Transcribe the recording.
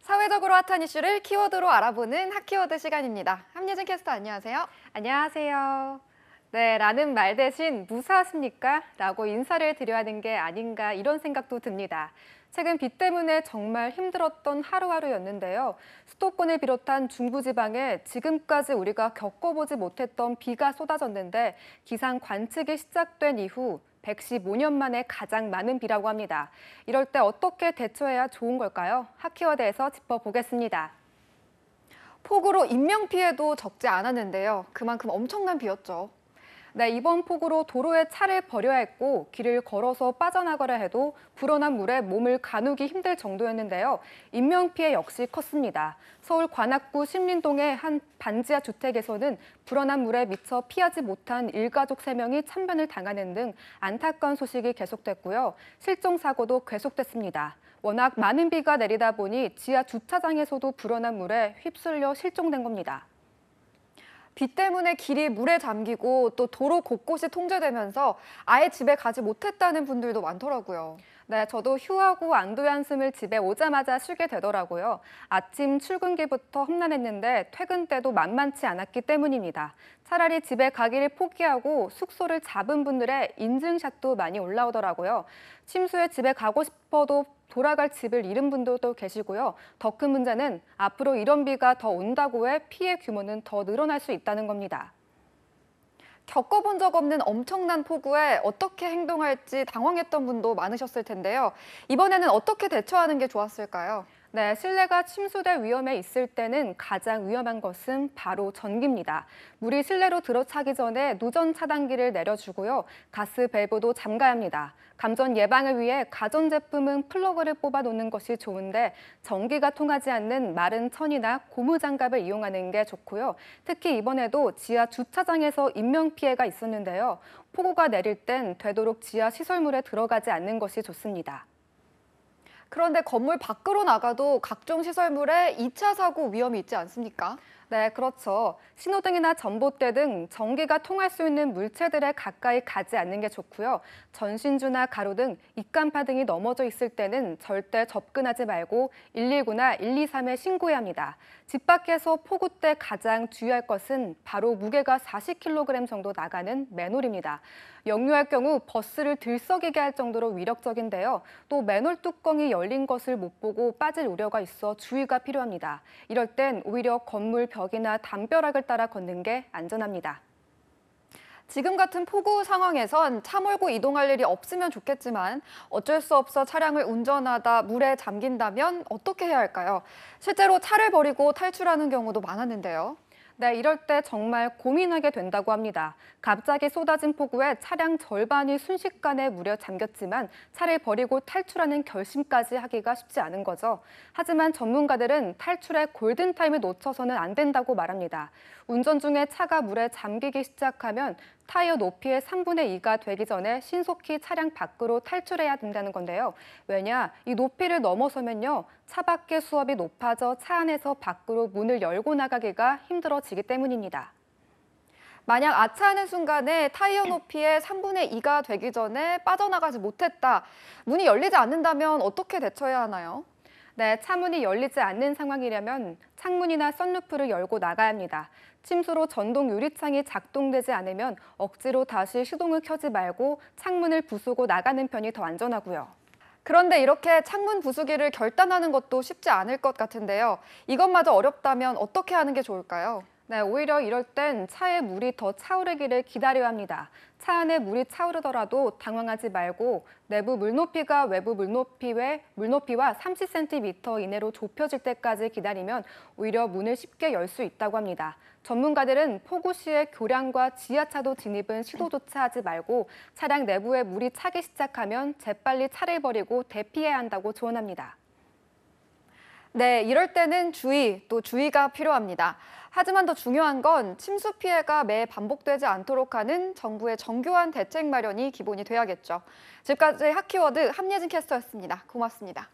사회적으로 핫한 이슈를 키워드로 알아보는 핫키워드 시간입니다. 함예진 캐스터 안녕하세요. 안녕하세요. 네, 라는 말 대신 무사하십니까? 라고 인사를 드려야 하는 게 아닌가 이런 생각도 듭니다. 최근 비 때문에 정말 힘들었던 하루하루였는데요. 수도권을 비롯한 중부지방에 지금까지 우리가 겪어보지 못했던 비가 쏟아졌는데 기상 관측이 시작된 이후 115년 만에 가장 많은 비라고 합니다. 이럴 때 어떻게 대처해야 좋은 걸까요? 핫키워드에서 짚어보겠습니다. 폭우로 인명피해도 적지 않았는데요. 그만큼 엄청난 비였죠. 네, 이번 폭우로 도로에 차를 버려야 했고 길을 걸어서 빠져나가려 해도 불어난 물에 몸을 가누기 힘들 정도였는데요. 인명피해 역시 컸습니다. 서울 관악구 신림동의 한 반지하 주택에서는 불어난 물에 미처 피하지 못한 일가족 3명이 참변을 당하는 등 안타까운 소식이 계속됐고요. 실종 사고도 계속됐습니다. 워낙 많은 비가 내리다 보니 지하 주차장에서도 불어난 물에 휩쓸려 실종된 겁니다. 비 때문에 길이 물에 잠기고 또 도로 곳곳이 통제되면서 아예 집에 가지 못했다는 분들도 많더라고요. 네, 저도 휴하고 안도의 한숨을 집에 오자마자 쉬게 되더라고요. 아침 출근길부터 험난했는데 퇴근 때도 만만치 않았기 때문입니다. 차라리 집에 가기를 포기하고 숙소를 잡은 분들의 인증샷도 많이 올라오더라고요. 침수에 집에 가고 싶어도 돌아갈 집을 잃은 분들도 계시고요. 더 큰 문제는 앞으로 이런 비가 더 온다고 해 피해 규모는 더 늘어날 수 있다는 겁니다. 겪어본 적 없는 엄청난 폭우에 어떻게 행동할지 당황했던 분도 많으셨을 텐데요. 이번에는 어떻게 대처하는 게 좋았을까요? 네, 실내가 침수될 위험에 있을 때는 가장 위험한 것은 바로 전기입니다. 물이 실내로 들어차기 전에 누전 차단기를 내려주고요. 가스 밸브도 잠가야 합니다. 감전 예방을 위해 가전제품은 플러그를 뽑아 놓는 것이 좋은데 전기가 통하지 않는 마른 천이나 고무 장갑을 이용하는 게 좋고요. 특히 이번에도 지하 주차장에서 인명피해가 있었는데요. 폭우가 내릴 땐 되도록 지하 시설물에 들어가지 않는 것이 좋습니다. 그런데 건물 밖으로 나가도 각종 시설물에 2차 사고 위험이 있지 않습니까? 네, 그렇죠. 신호등이나 전봇대 등 전기가 통할 수 있는 물체들에 가까이 가지 않는 게 좋고요. 전신주나 가로 등 입간파 등이 넘어져 있을 때는 절대 접근하지 말고 119나 123에 신고해야 합니다. 집 밖에서 폭우 때 가장 주의할 것은 바로 무게가 40kg 정도 나가는 맨홀입니다. 역류할 경우 버스를 들썩이게 할 정도로 위력적인데요. 또 맨홀 뚜껑이 열린 것을 못 보고 빠질 우려가 있어 주의가 필요합니다. 이럴 땐 오히려 건물 벽이나 담벼락을 따라 걷는 게 안전합니다. 지금 같은 폭우 상황에선 차 몰고 이동할 일이 없으면 좋겠지만 어쩔 수 없어 차량을 운전하다 물에 잠긴다면 어떻게 해야 할까요? 실제로 차를 버리고 탈출하는 경우도 많았는데요. 네, 이럴 때 정말 고민하게 된다고 합니다. 갑자기 쏟아진 폭우에 차량 절반이 순식간에 물에 잠겼지만 차를 버리고 탈출하는 결심까지 하기가 쉽지 않은 거죠. 하지만 전문가들은 탈출의 골든타임을 놓쳐서는 안 된다고 말합니다. 운전 중에 차가 물에 잠기기 시작하면 타이어 높이의 3분의 2가 되기 전에 신속히 차량 밖으로 탈출해야 된다는 건데요. 왜냐, 이 높이를 넘어서면요, 차 밖의 수압이 높아져 차 안에서 밖으로 문을 열고 나가기가 힘들어지기 때문입니다. 만약 아차하는 순간에 타이어 높이의 3분의 2가 되기 전에 빠져나가지 못했다. 문이 열리지 않는다면 어떻게 대처해야 하나요? 네, 차문이 열리지 않는 상황이라면 창문이나 선루프를 열고 나가야 합니다. 침수로 전동 유리창이 작동되지 않으면 억지로 다시 시동을 켜지 말고 창문을 부수고 나가는 편이 더 안전하고요. 그런데 이렇게 창문 부수기를 결단하는 것도 쉽지 않을 것 같은데요. 이것마저 어렵다면 어떻게 하는 게 좋을까요? 네, 오히려 이럴 땐 차에 물이 더 차오르기를 기다려야 합니다. 차 안에 물이 차오르더라도 당황하지 말고 내부 물높이가 외부 물높이와 30cm 이내로 좁혀질 때까지 기다리면 오히려 문을 쉽게 열 수 있다고 합니다. 전문가들은 폭우 시에 교량과 지하차도 진입은 시도조차 하지 말고 차량 내부에 물이 차기 시작하면 재빨리 차를 버리고 대피해야 한다고 조언합니다. 네, 이럴 때는 주의, 또 주의가 필요합니다. 하지만 더 중요한 건 침수 피해가 매 반복되지 않도록 하는 정부의 정교한 대책 마련이 기본이 돼야겠죠. 지금까지 핫키워드 함예진 캐스터였습니다. 고맙습니다.